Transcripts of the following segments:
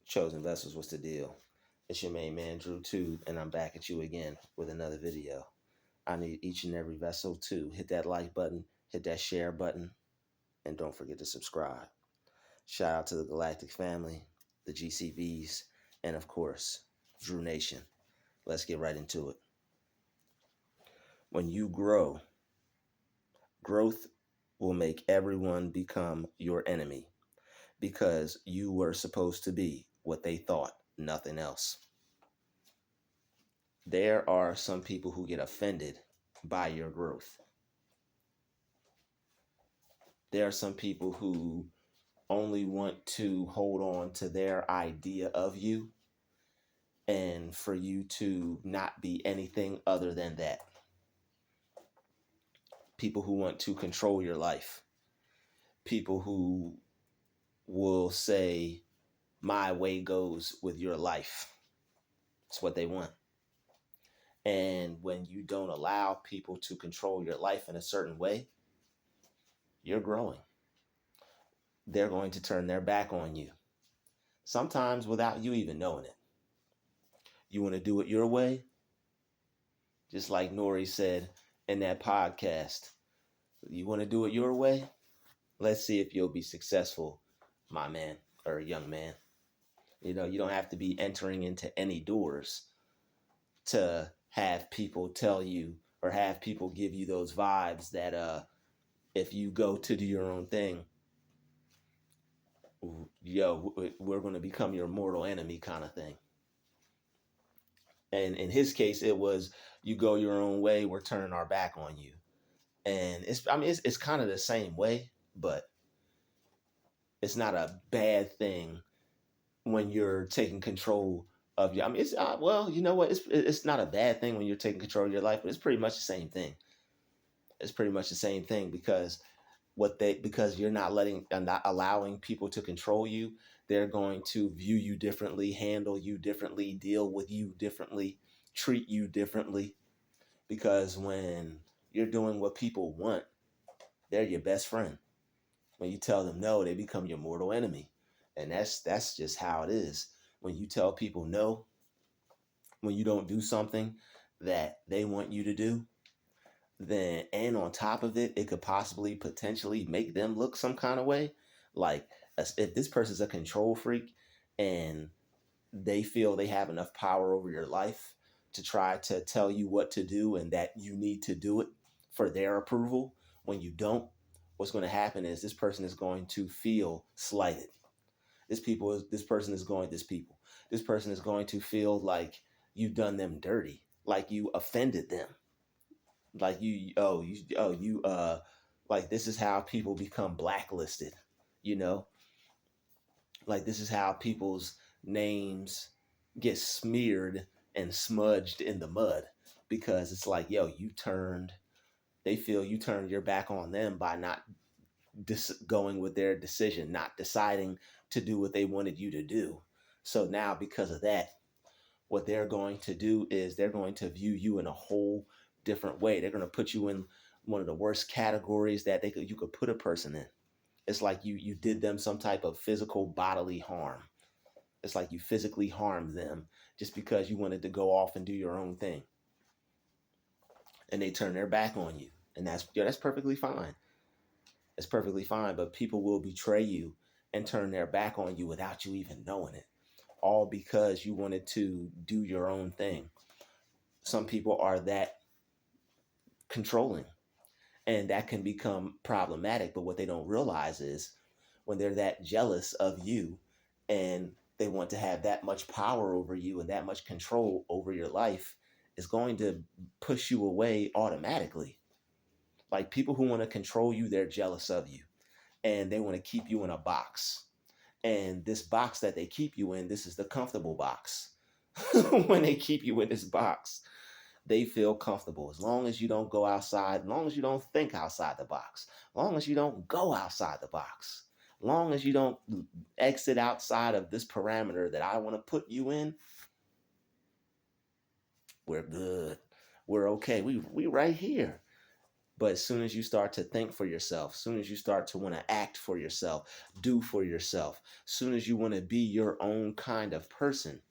Chosen Vessels, what's the deal? It's your main man, Druuill, and I'm back at you again with another video. I need each and every vessel to hit that like button, hit that share button, and don't forget to subscribe. Shout out to the Galactic family, the GCVs, and of course, Drew Nation. Let's get right into it. When you grow, growth will make everyone become your enemy because you were supposed to be what they thought, nothing else. There are some people who get offended by your growth. There are some people who only want to hold on to their idea of you and for you to not be anything other than that. People who want to control your life. People who will say, my way goes with your life. It's what they want. And when you don't allow people to control your life in a certain way, you're growing. They're going to turn their back on you, sometimes without you even knowing it. You want to do it your way? Just like Nori said in that podcast, you want to do it your way? Let's see if you'll be successful, my man or young man. You know, you don't have to be entering into any doors to have people tell you or have people give you those vibes that if you go to do your own thing, we're going to become your mortal enemy kind of thing. And in his case, it was, you go your own way, we're turning our back on you. And it's kind of the same way, but it's not a bad thing when you're taking control of your. It's well, you know what? It's not a bad thing when you're taking control of your life, but it's pretty much the same thing. It's pretty much the same thing because because you're not allowing people to control you. They're going to view you differently, handle you differently, deal with you differently, treat you differently. Because when you're doing what people want, they're your best friend. When you tell them no, they become your mortal enemy. And that's just how it is. When you tell people no, when you don't do something that they want you to do, then, and on top of it, it could possibly potentially make them look some kind of way. Like, if this person's a control freak and they feel they have enough power over your life to try to tell you what to do and that you need to do it for their approval, when you don't, what's going to happen is this person is going to feel slighted. This person is going to feel like you've done them dirty, like you offended them. Like like this is how people become blacklisted, you know? Like this is how people's names get smeared and smudged in the mud because it's like, they feel you turned your back on them by not going with their decision, not deciding to do what they wanted you to do. So now because of that, what they're going to do is they're going to view you in a whole different way. They're going to put you in one of the worst categories that you could put a person in. It's like you did them some type of physical bodily harm. It's like you physically harmed them just because you wanted to go off and do your own thing. And they turn their back on you. And that's perfectly fine. It's perfectly fine, but people will betray you and turn their back on you without you even knowing it. All because you wanted to do your own thing. Some people are that controlling, and that can become problematic. But what they don't realize is when they're that jealous of you and they want to have that much power over you and that much control over your life, is going to push you away automatically. Like people who want to control you, they're jealous of you and they want to keep you in a box. And this box that they keep you in, this is the comfortable box. When they keep you in this box, they feel comfortable. As long as you don't go outside, as long as you don't think outside the box, as long as you don't go outside the box, as long as you don't exit outside of this parameter that I want to put you in, we're good. We're okay. We right here. But as soon as you start to think for yourself, as soon as you start to want to act for yourself, do for yourself, as soon as you want to be your own kind of person,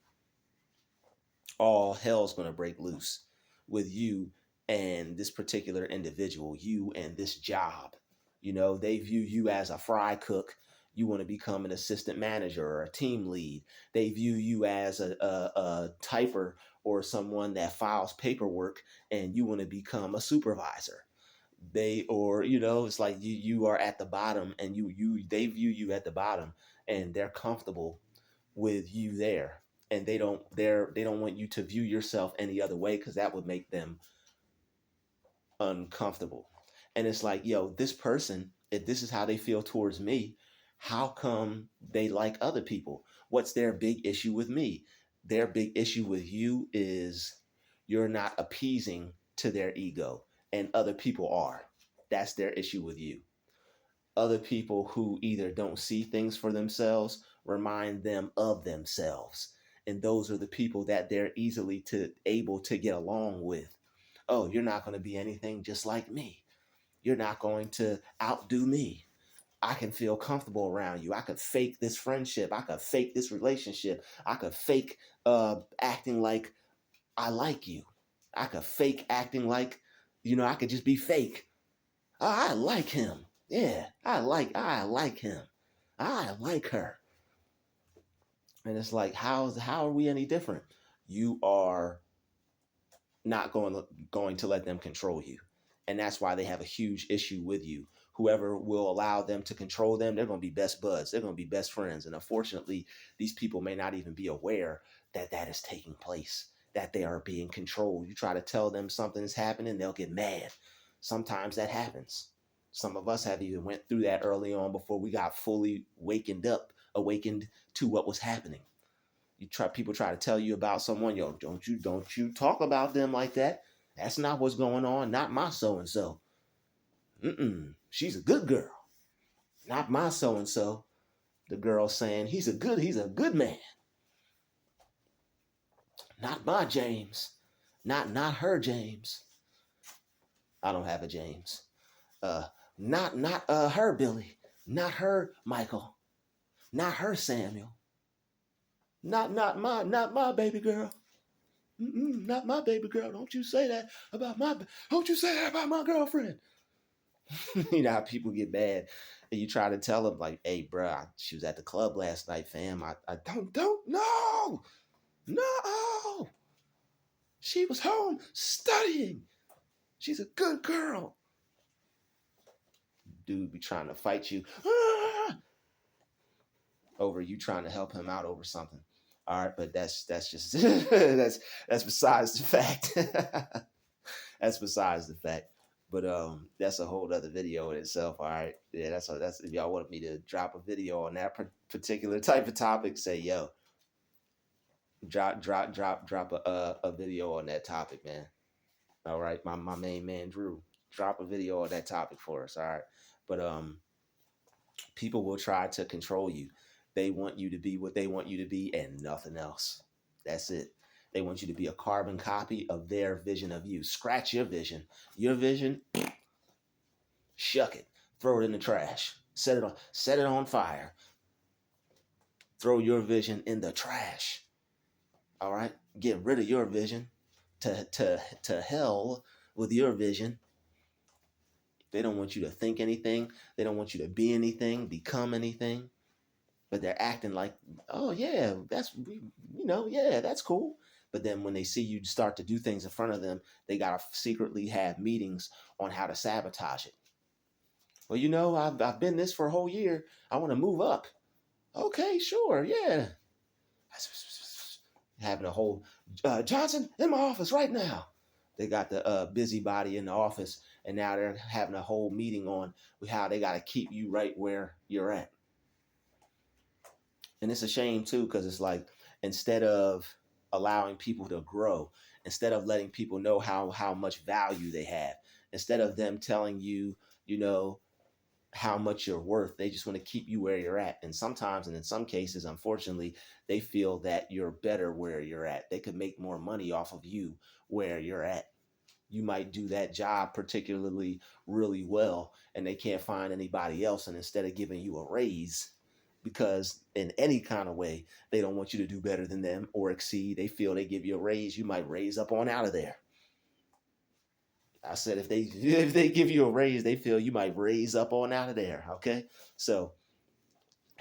all hell's going to break loose with you and this particular individual, you and this job. They view you as a fry cook. You want to become an assistant manager or a team lead. They view you as a typer or someone that files paperwork, and you want to become a supervisor. It's like you are at the bottom, and they view you at the bottom, and they're comfortable with you there, and they don't want you to view yourself any other way, because that would make them uncomfortable. And it's like, yo, this person, if this is how they feel towards me, how come they like other people? What's their big issue with me? Their big issue with you is you're not appeasing to their ego, and other people are. That's their issue with you. Other people who either don't see things for themselves remind them of themselves, and those are the people that they're easily able to get along with. Oh, you're not going to be anything just like me. You're not going to outdo me. I can feel comfortable around you. I could fake this friendship. I could fake this relationship. I could fake acting like I like you. I could fake acting like, I could just be fake. I like him. Yeah, I like him. I like her. And it's like, how are we any different? You are not going to let them control you. And that's why they have a huge issue with you. Whoever will allow them to control them, they're going to be best buds. They're going to be best friends. And unfortunately, these people may not even be aware that that is taking place, that they are being controlled. You try to tell them something is happening, they'll get mad. Sometimes that happens. Some of us have even went through that early on before we got fully awakened to what was happening. People try to tell you about someone, yo, don't you talk about them like that. That's not what's going on. Not my so and so. She's a good girl. Not my so and so. The girl saying he's a good man. Not my James. Not her James. I don't have a James. Not her Billy. Not her Michael. Not her Samuel. Not my baby girl. Not my baby girl. Don't you say that about my girlfriend. You know how people get mad, and you try to tell them like, "Hey, bro, she was at the club last night, fam. I don't know, no. She was home studying. She's a good girl." Dude be trying to fight you over you trying to help him out over something. All right, but that's just that's besides the fact. That's besides the fact. But that's a whole other video in itself. All right, yeah, that's if y'all want me to drop a video on that particular type of topic, say yo, drop a video on that topic, man. All right, my main man Drew, drop a video on that topic for us. All right, but people will try to control you. They want you to be what they want you to be and nothing else. That's it. They want you to be a carbon copy of their vision of you. Scratch your vision. Your vision, shuck it. Throw it in the trash. Set it on fire. Throw your vision in the trash. All right? Get rid of your vision. To hell with your vision. They don't want you to think anything. They don't want you to be anything, become anything. But they're acting like, oh yeah, that's cool. But then when they see you start to do things in front of them, they gotta secretly have meetings on how to sabotage it. Well, I've been this for a whole year. I want to move up. Okay, sure, yeah. Having a whole Johnson in my office right now. They got the busybody in the office, and now they're having a whole meeting on how they got to keep you right where you're at. And it's a shame too, because it's like, instead of allowing people to grow, instead of letting people know how much value they have, instead of them telling you, how much you're worth, they just want to keep you where you're at. And sometimes, and in some cases, unfortunately, they feel that you're better where you're at. They could make more money off of you where you're at. You might do that job particularly really well, and they can't find anybody else. And instead of giving you a raise, because in any kind of way, they don't want you to do better than them or exceed, they feel they give you a raise, you might raise up on out of there. I said if they give you a raise, they feel you might raise up on out of there. Okay. So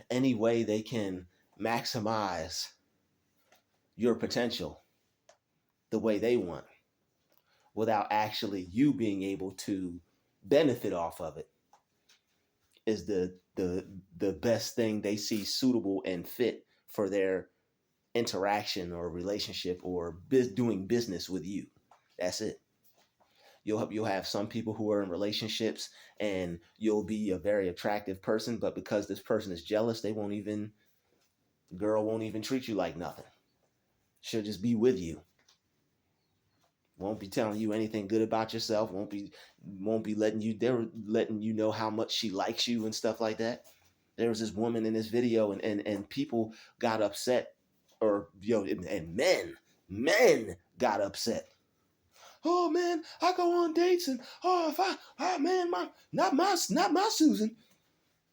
any way they can maximize your potential the way they want without actually you being able to benefit off of it is the best thing they see suitable and fit for their interaction or relationship or doing business with you. That's it. You'll have some people who are in relationships and you'll be a very attractive person, but because this person is jealous, they won't even girl won't even treat you like nothing. She'll just be with you. Won't be telling you anything good about yourself. Won't be letting you they're letting you know how much she likes you and stuff like that. There was this woman in this video, and people got upset, or and men got upset. Oh man, I go on dates and if man, not my Susan.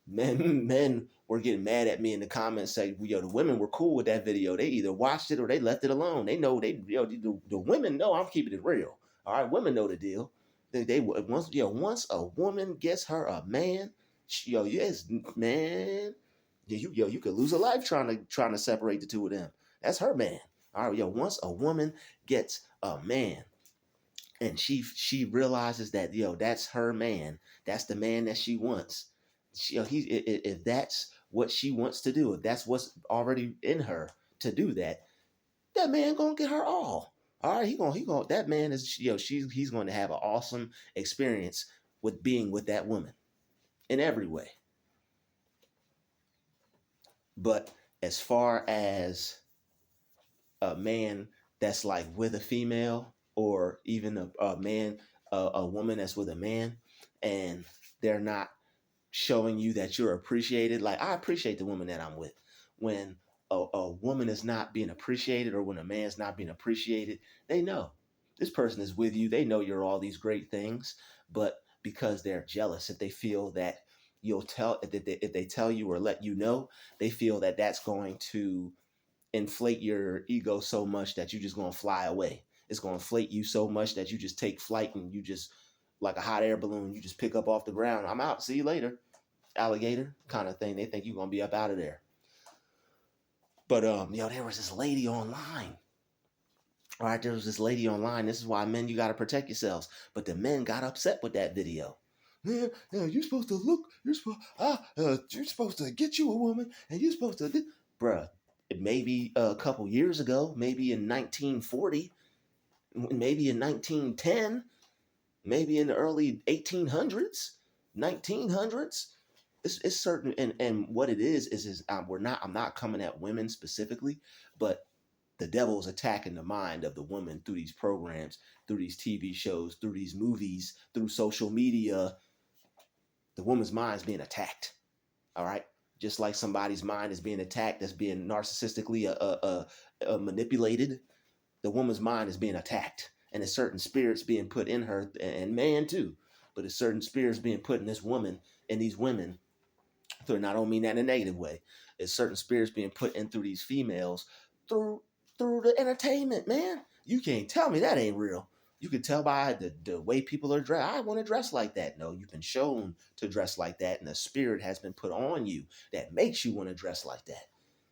Men were getting mad at me in the comments saying, the women were cool with that video. They either watched it or they left it alone. They know the women know I'm keeping it real. All right, women know the deal. They once a woman gets her a man, yes, man, you could lose a life trying to separate the two of them. That's her man. All right, once a woman gets a man, and she realizes that that's her man, that's the man that she wants. If that's what she wants to do, if that's what's already in her to do that, that man gonna get her all. All right, he gonna that man is he's going to have an awesome experience with being with that woman in every way. But as far as a man that's like with a female, or even a man, a woman that's with a man, and they're not showing you that you're appreciated. Like, I appreciate the woman that I'm with. When a woman is not being appreciated, or when a man's not being appreciated, they know this person is with you. They know you're all these great things, but because they're jealous, if they feel that if they tell you or let you know, they feel that that's going to inflate your ego so much that you're just going to fly away. It's going to inflate you so much that you just take flight, and you just, like a hot air balloon, you just pick up off the ground. I'm out. See you later, alligator, kind of thing. They think you're going to be up out of there. But there was this lady online. All right, there was this lady online. This is why, men, you got to protect yourselves. But the men got upset with that video. Yeah, you're supposed to look. You're supposed to get you a woman, and you're supposed to, bruh. Maybe a couple years ago, maybe in 1940, maybe in 1910, maybe in the early 1800s, 1900s. It's certain, and what it is I'm not coming at women specifically, but the devil's attacking the mind of the woman through these programs, through these TV shows, through these movies, through social media. The woman's mind is being attacked. All right, just like somebody's mind is being attacked that's being narcissistically manipulated. The woman's mind is being attacked, and there's certain spirits being put in her, and man too, but there's certain spirits being put in this woman and these women. So I don't mean that in a negative way. There's certain spirits being put in through these females through the entertainment, man. You can't tell me that ain't real. You can tell by the way people are dressed. I want to dress like that. No, you've been shown to dress like that, and a spirit has been put on you that makes you want to dress like that.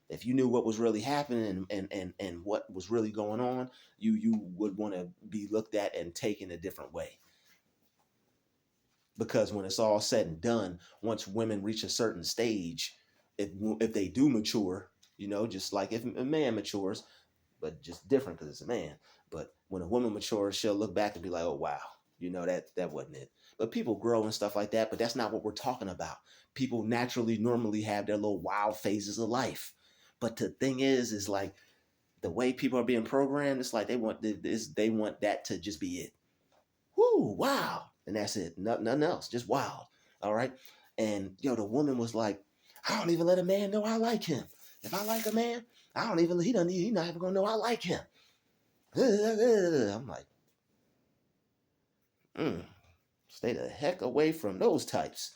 If you knew what was really happening and what was really going on, you would want to be looked at and taken a different way. Because when it's all said and done, once women reach a certain stage, if they do mature, just like if a man matures, but just different because it's a man. But when a woman matures, she'll look back and be like, oh, wow, that wasn't it. But people grow and stuff like that, but that's not what we're talking about. People normally have their little wild phases of life. But the thing is like the way people are being programmed, it's like they want that to just be it. Whoo, wow. And that's it. Nothing else. Just wild. All right. And the woman was like, I don't even let a man know I like him. If I like a man, he's not even gonna know I like him. I'm like, Mm, stay the heck away from those types.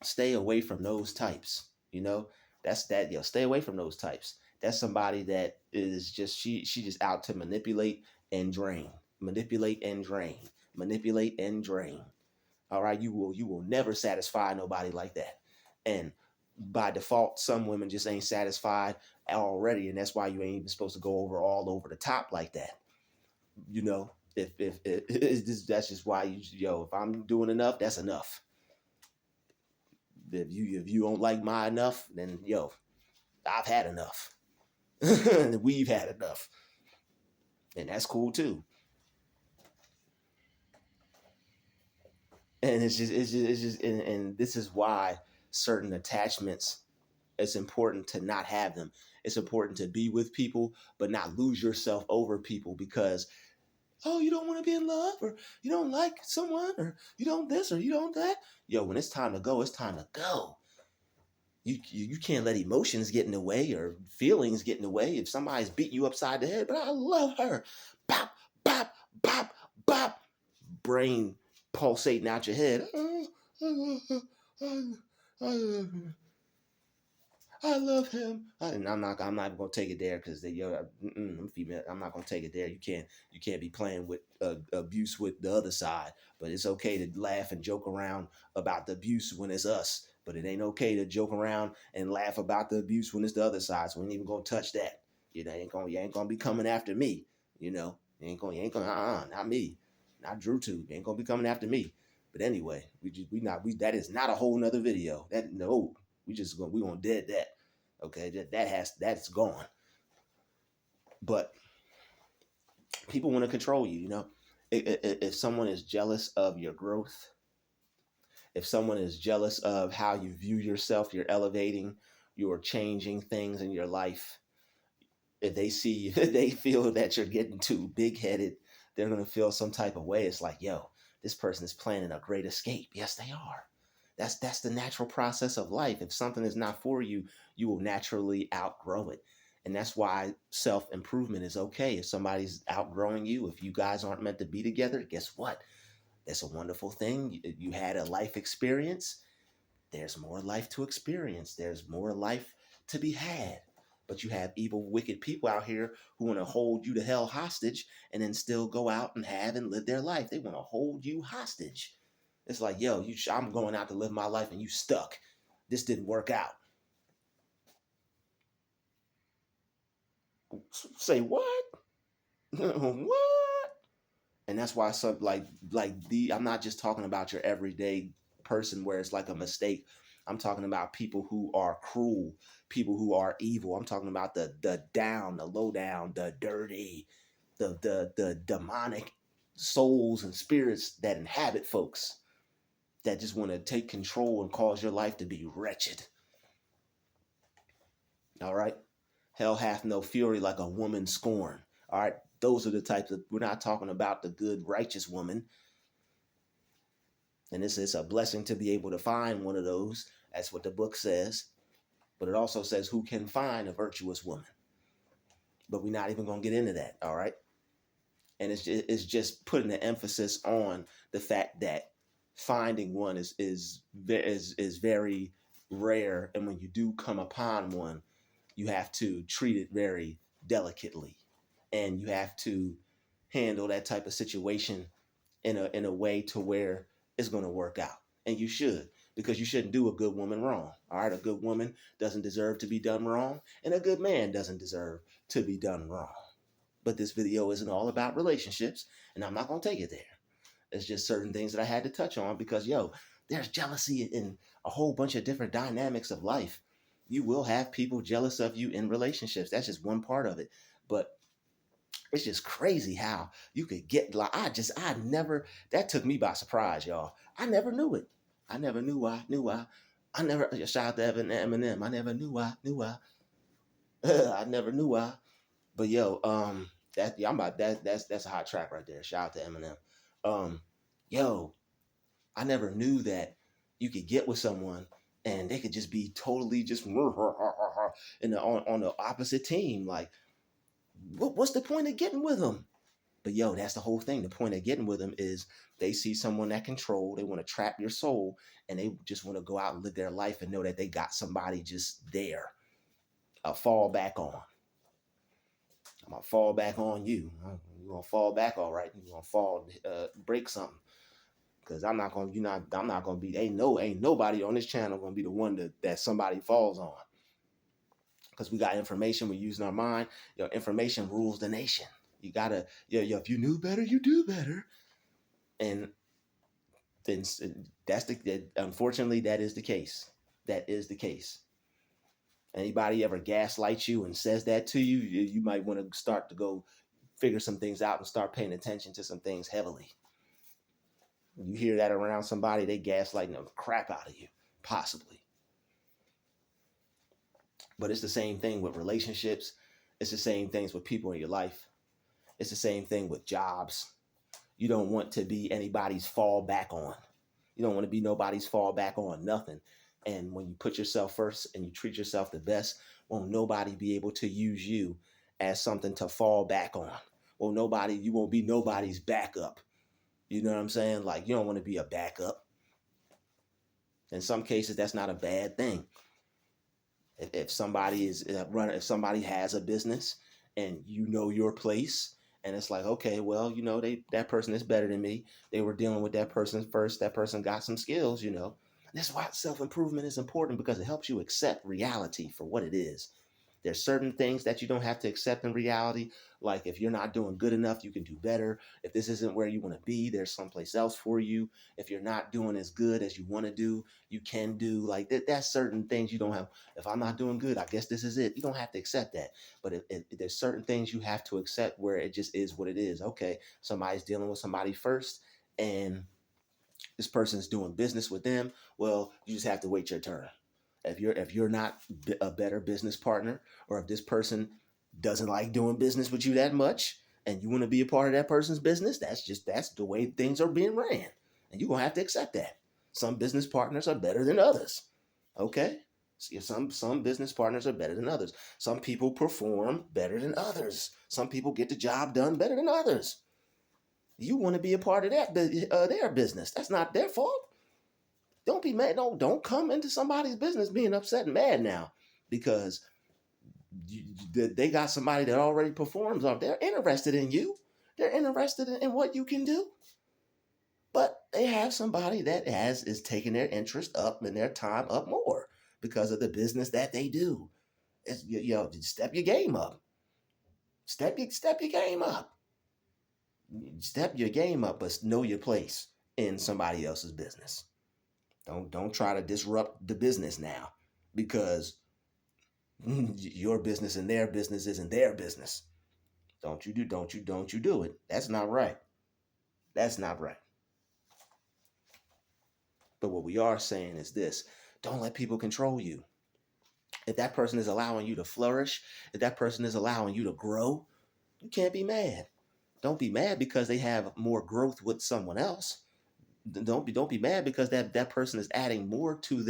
Stay away from those types. You know, that's that. Yo, stay away from those types. That's somebody that is just she just out to manipulate and drain, manipulate and drain, manipulate and drain. All right, you will never satisfy nobody like that. And by default, some women just ain't satisfied already, and that's why you ain't even supposed to go all over the top like that. You know, if that's just why if I'm doing enough, that's enough. If you don't like my enough, then I've had enough. We've had enough, and that's cool too. And it's just and this is why certain attachments, it's important to not have them. It's important to be with people, but not lose yourself over people because, oh, you don't want to be in love, or you don't like someone, or you don't this, or you don't that. When it's time to go, it's time to go. You can't let emotions get in the way or feelings get in the way. If somebody's beating you upside the head, but I love her, bop, bop, bop, bop, brain pulsating out your head. I, I love him. And I'm not gonna take it there because I'm female. I'm not gonna take it there. You can't be playing with abuse with the other side. But it's okay to laugh and joke around about the abuse when it's us. But it ain't okay to joke around and laugh about the abuse when it's the other side. So we ain't even gonna touch that. You ain't gonna be coming after me. You ain't gonna. Not me. Not Drew too. You ain't gonna be coming after me. But anyway, that is not a whole nother video. That no, we gonna dead that. Okay, that's gone. But people want to control you. If someone is jealous of your growth, if someone is jealous of how you view yourself, you're elevating, you're changing things in your life. If they see, if they feel that you're getting too big headed, they're gonna feel some type of way. It's like, this person is planning a great escape. Yes, they are. That's the natural process of life. If something is not for you, you will naturally outgrow it. And that's why self-improvement is okay. If somebody's outgrowing you, if you guys aren't meant to be together, guess what? That's a wonderful thing. You had a life experience. There's more life to experience. There's more life to be had. But you have evil, wicked people out here who want to hold you to hell hostage and then still go out and have and live their life. They want to hold you hostage. It's like, I'm going out to live my life and you stuck. This didn't work out. Say what? What? And that's why some I'm not just talking about your everyday person where it's like a mistake. I'm talking about people who are cruel, people who are evil. I'm talking about the down, the low down, the dirty, the demonic souls and spirits that inhabit folks that just want to take control and cause your life to be wretched. All right. Hell hath no fury like a woman scorned. All right. Those are the types of, we're not talking about the good, righteous woman. And it's a blessing to be able to find one of those. That's what the book says. But it also says, who can find a virtuous woman? But we're not even going to get into that. All right. And it's just putting the emphasis on the fact that finding one is very rare. And when you do come upon one, you have to treat it very delicately, and you have to handle that type of situation in a way to where it's going to work out. And you should, because you shouldn't do a good woman wrong. All right, a good woman doesn't deserve to be done wrong, and a good man doesn't deserve to be done wrong. But this video isn't all about relationships, and I'm not going to take it there. It's just certain things that I had to touch on because there's jealousy in a whole bunch of different dynamics of life. You will have people jealous of you in relationships. That's just one part of it. But it's just crazy how you could get like I never, that took me by surprise, y'all. I never knew it. I never knew I never, shout out to Eminem. I never knew I never knew but that I'm about that's a hot track right there. Shout out to Eminem. Um yo, I never knew that you could get with someone and they could just be totally just on the opposite team. Like, what's the point of getting with them? But yo, that's the whole thing. The point of getting with them is they see someone that control, they want to trap your soul, and they just want to go out and live their life and know that they got somebody just there, a fall back on. I'm gonna fall back on you. You're gonna fall back, all right. You're gonna fall, break something. Cause I'm not gonna be. Ain't nobody on this channel gonna be the one that somebody falls on. Cause we got information. We're using our mind. Information rules the nation. You gotta, if you knew better, you do better. And then unfortunately, that is the case. That is the case. Anybody ever gaslights you and says that to you, you might want to start to go figure some things out and start paying attention to some things heavily. You hear that around somebody, they gaslighting the crap out of you, possibly. But it's the same thing with relationships. It's the same things with people in your life. It's the same thing with jobs. You don't want to be anybody's fall back on. You don't want to be nobody's fall back on nothing. And when you put yourself first and you treat yourself the best, won't nobody be able to use you as something to fall back on. You won't be nobody's backup. You know what I'm saying? Like, you don't want to be a backup. In some cases, that's not a bad thing. If somebody has a business and you know your place, and it's like, okay, well, that person is better than me. They were dealing with that person first. That person got some skills, That's why self-improvement is important, because it helps you accept reality for what it is. There's certain things that you don't have to accept in reality. Like, if you're not doing good enough, you can do better. If this isn't where you want to be, there's someplace else for you. If you're not doing as good as you want to do, you can do. Like, that's certain things you don't have. If I'm not doing good, I guess this is it. You don't have to accept that. But if there's certain things you have to accept where it just is what it is. Okay, somebody's dealing with somebody first, and this person's doing business with them. Well, you just have to wait your turn. If you're not a better business partner, or if this person doesn't like doing business with you that much, and you want to be a part of that person's business, that's the way things are being ran, and you're gonna have to accept that. Some business partners are better than others. Okay, some business partners are better than others. Some people perform better than others. Some people get the job done better than others. You want to be a part of their business. That's not their fault. Don't be mad. Don't come into somebody's business being upset and mad now because they got somebody that already performs. They're interested in you. They're interested in what you can do. But they have somebody that is taking their interest up and their time up more because of the business that they do. Step your game up. Step your game up. Step your game up, but know your place in somebody else's business. Don't try to disrupt the business now, because your business and their business isn't their business. Don't you do it. That's not right. That's not right. But what we are saying is this: don't let people control you. If that person is allowing you to flourish, if that person is allowing you to grow, you can't be mad. Don't be mad because they have more growth with someone else. Don't be mad because that person is adding more to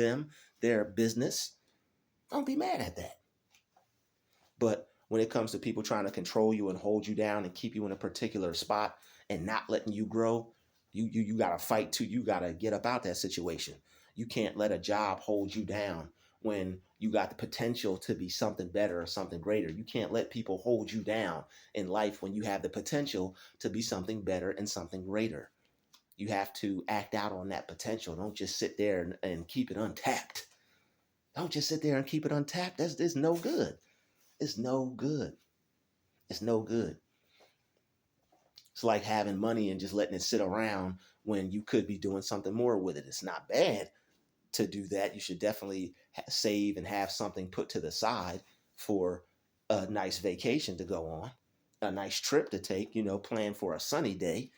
their business. Don't be mad at that. But when it comes to people trying to control you and hold you down and keep you in a particular spot and not letting you grow, you got to fight too. You got to get up out that situation. You can't let a job hold you down when you got the potential to be something better or something greater. You can't let people hold you down in life when you have the potential to be something better and something greater. You have to act out on that potential. Don't just sit there and keep it untapped. Don't just sit there and keep it untapped. That's no good. It's no good. It's no good. It's like having money and just letting it sit around when you could be doing something more with it. It's not bad to do that. You should definitely save and have something put to the side for a nice vacation to go on, a nice trip to take, plan for a sunny day,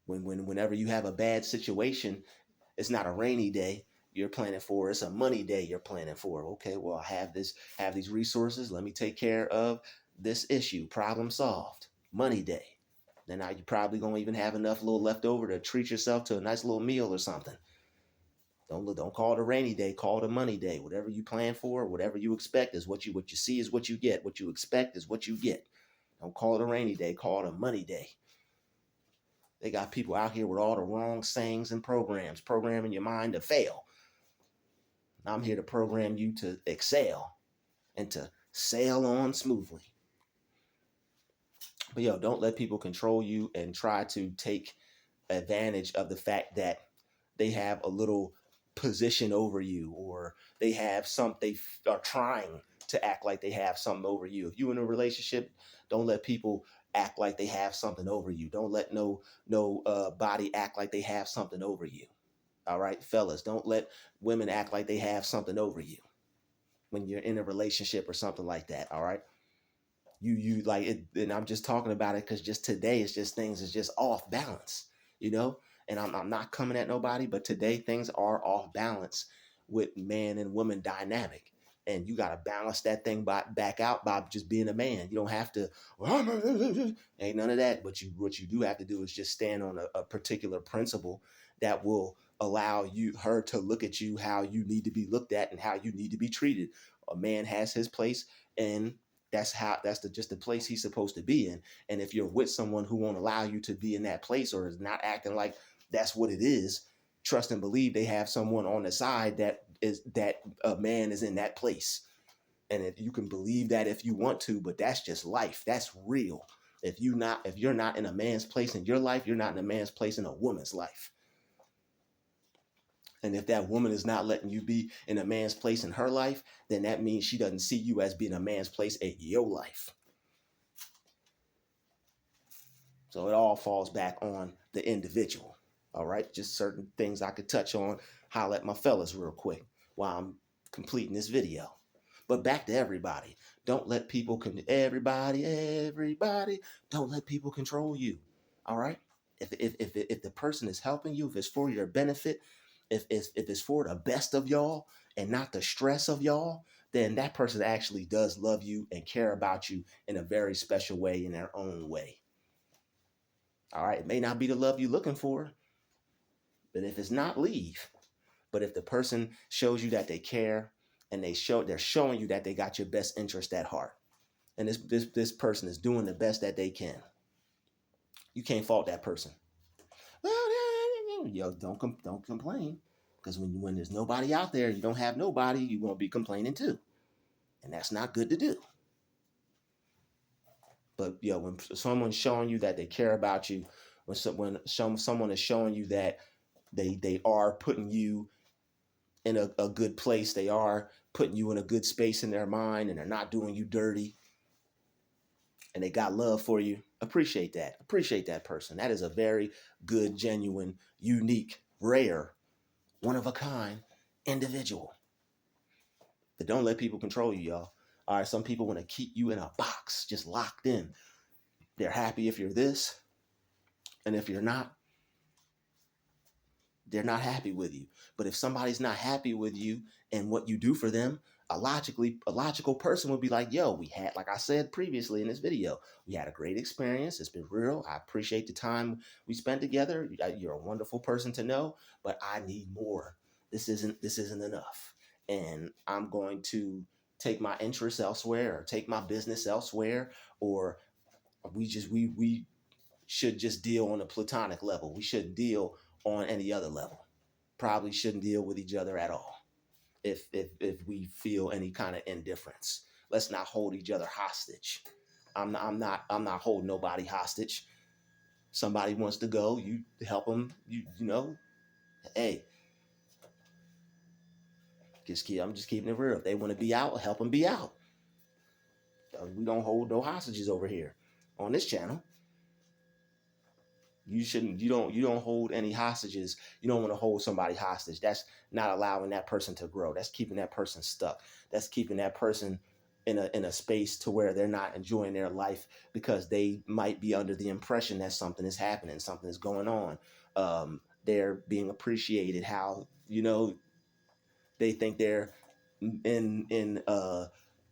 whenever you have a bad situation, it's not a rainy day you're planning for, it's a money day you're planning for. Okay, well, I have these resources. Let me take care of this issue. Problem solved. Money day. Then now you probably gonna even have enough little left over to treat yourself to a nice little meal or something. Don't call it a rainy day. Call it a money day. Whatever you plan for, whatever you expect is what you see is what you get. What you expect is what you get. Don't call it a rainy day, call it a money day. They got people out here with all the wrong sayings and programs, programming your mind to fail. I'm here to program you to excel and to sail on smoothly. But don't let people control you and try to take advantage of the fact that they have a little position over you, or they have they are trying to act like they have something over you. If you're in a relationship, don't let people act like they have something over you. Don't let no body act like they have something over you. All right, fellas, don't let women act like they have something over you when you're in a relationship or something like that. All right. You like it, and I'm just talking about it because just today it's just things is just off balance, and I'm not coming at nobody, but today things are off balance with man and woman dynamic, and you got to balance that thing back out by just being a man. You don't have to ain't none of that, but what you do have to do is just stand on a particular principle that will allow her to look at you how you need to be looked at and how you need to be treated. A man has his place, and that's just the place he's supposed to be in. And if you're with someone who won't allow you to be in that place, or is not acting like that's what it is, trust and believe they have someone on the side that a man is in that place. And if you can believe that if you want to, but that's just life. That's real. If you're not in a man's place in your life, you're not in a man's place in a woman's life. And if that woman is not letting you be in a man's place in her life, then that means she doesn't see you as being a man's place in your life. So it all falls back on the individual. All right. Just certain things I could touch on, holler at my fellas real quick while I'm completing this video. But back to everybody. Don't let people everybody, don't let people control you. All right. If the person is helping you, if it's for your benefit, if it's for the best of y'all and not the stress of y'all, then that person actually does love you and care about you in a very special way, in their own way. All right. It may not be the love you're looking for, but if it's not, leave. But if the person shows you that they care and they're showing you that they got your best interest at heart, and this person is doing the best that they can, you can't fault that person. Well, don't complain, because when there's nobody out there, you don't have nobody, you're gonna be complaining too, and that's not good to do. But when someone's showing you that they care about you, when someone is showing you that they are putting you in a good place, they are putting you in a good space in their mind, and they're not doing you dirty, and they got love for you, appreciate that person. That is a very good, genuine, unique, rare, one of a kind individual. But don't let people control you, y'all. All right, some people want to keep you in a box, just locked in. They're happy if you're this, and if you're not, they're not happy with you. But if somebody's not happy with you and what you do for them, a logical person would be like, yo, like I said previously in this video, we had a great experience. It's been real. I appreciate the time we spent together. You're a wonderful person to know, but I need more. This isn't enough. And I'm going to take my interests elsewhere, or take my business elsewhere, or we should just deal on a platonic level. We shouldn't deal on any other level. Probably shouldn't deal with each other at all if we feel any kind of indifference. Let's not hold each other hostage. I'm not holding nobody hostage. Somebody wants to go, you help them. Hey, I'm just keeping it real. If they want to be out, help them be out. We don't hold no hostages over here on this channel. You don't hold any hostages. You don't want to hold somebody hostage. That's not allowing that person to grow. That's keeping that person stuck. That's keeping that person in a space to where they're not enjoying their life, because they might be under the impression that something is happening, something is going on. They're being appreciated. How they think they're in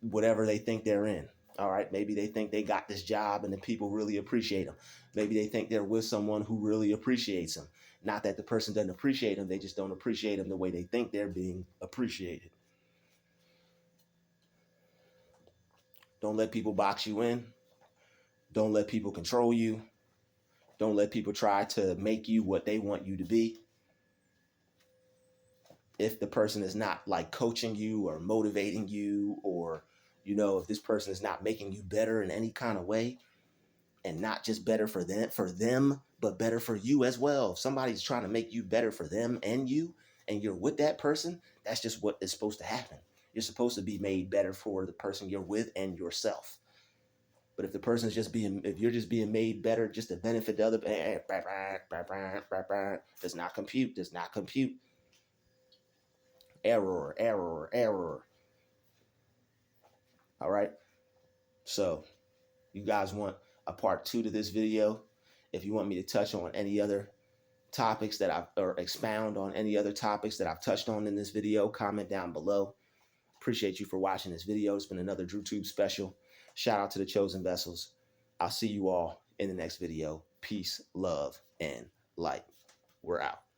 whatever they think they're in. All right, maybe they think they got this job and the people really appreciate them. Maybe they think they're with someone who really appreciates them. Not that the person doesn't appreciate them, they just don't appreciate them the way they think they're being appreciated. Don't let people box you in. Don't let people control you. Don't let people try to make you what they want you to be. If the person is not like coaching you or motivating you, or, if this person is not making you better in any kind of way, and not just better for them, but better for you as well. If somebody's trying to make you better for them and you, and you're with that person, that's just what is supposed to happen. You're supposed to be made better for the person you're with and yourself. But if if you're just being made better just to benefit the other, does not compute. Error. All right. So you guys want a part 2 to this video? If you want me to touch on any other topics or expound on any other topics that I've touched on in this video, comment down below. Appreciate you for watching this video. It's been another DruTube special. Shout out to the chosen vessels. I'll see you all in the next video. Peace, love, and light. We're out.